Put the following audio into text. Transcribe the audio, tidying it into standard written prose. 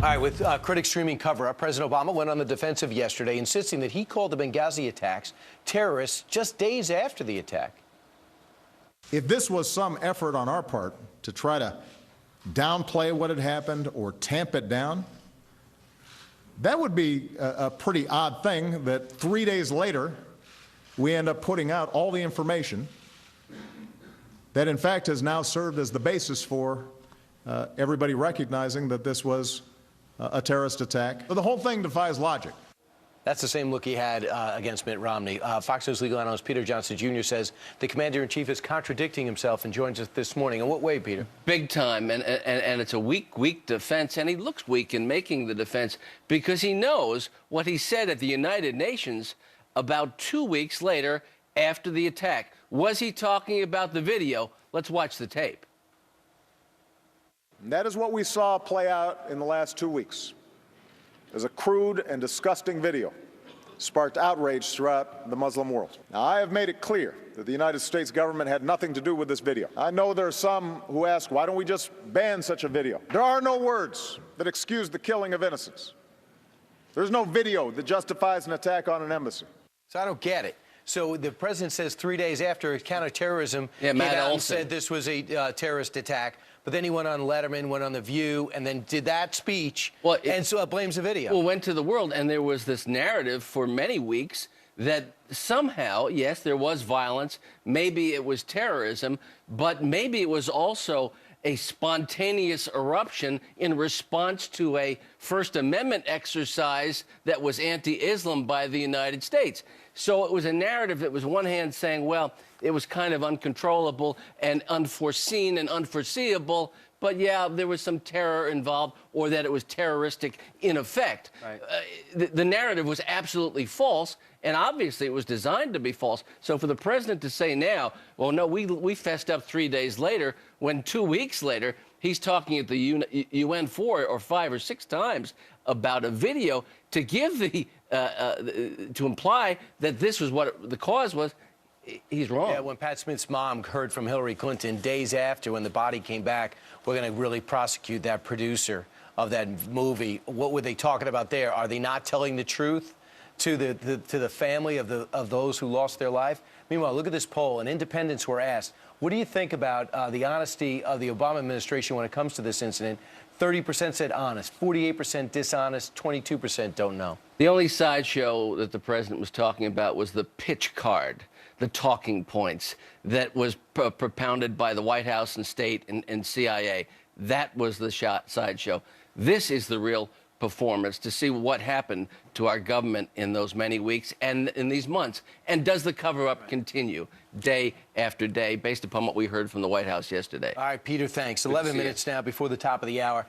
All right, with critics streaming cover-up, President Obama went on the defensive yesterday, insisting that he called the Benghazi attacks terrorists just days after the attack. If this was some effort on our part to try to downplay what had happened or tamp it down, that would be a pretty odd thing that 3 days later we end up putting out all the information that in fact has now served as the basis for everybody recognizing that this was a terrorist attack. But the whole thing defies logic. That's the same look he had against Mitt Romney. Fox News legal analyst Peter Johnson Jr. says the commander-in-chief is contradicting himself and joins us this morning. In what way, Peter? Big time, and it's a weak defense, and he looks weak in making the defense because he knows what he said at the United Nations about 2 weeks later after the attack. Was he talking about the video? Let's watch the tape. And that is what we saw play out in the last 2 weeks. As a crude and disgusting video sparked outrage throughout the Muslim world. Now, I have made it clear that the United States government had nothing to do with this video. I know there are some who ask, why don't we just ban such a video? There are no words that excuse the killing of innocents. There's no video that justifies an attack on an embassy. So I don't get it. So the president says 3 days after counterterrorism, yeah, came out and said this was a terrorist attack. But then he went on Letterman, went on The View, and then did that speech, and so blames the video. Well, went to the world, and there was this narrative for many weeks that somehow, yes, there was violence, maybe it was terrorism, but maybe it was also a spontaneous eruption in response to a First Amendment exercise that was anti-Islam by the United States. So it was a narrative that was one hand saying, well, it was kind of uncontrollable and unforeseen and unforeseeable, but yeah, there was some terror involved, or that it was terroristic in effect. Right. The narrative was absolutely false, and obviously it was designed to be false. So for the president to say now, well, no, we fessed up 3 days later, when 2 weeks later he's talking at the UN 4 or 5 or 6 times about a video to give the to imply that this was what the cause was. He's wrong. Yeah, when Pat Smith's mom heard from Hillary Clinton days after, when the body came back, we're going to really prosecute that producer of that movie. What were they talking about there? Are they not telling the truth to the family of those who lost their life? Meanwhile, look at this poll, and independents were asked, what do you think about the honesty of the Obama administration when it comes to this incident? 30% said honest, 48% dishonest, 22% don't know. The only sideshow that the president was talking about was the pitch card, the talking points that was propounded by the White House and state and CIA. That was the sideshow. This is the real performance, to see what happened to our government in those many weeks and in these months. And does the cover-up continue day after day based upon what we heard from the White House yesterday? All right, Peter, thanks. 11 minutes now before the top of the hour.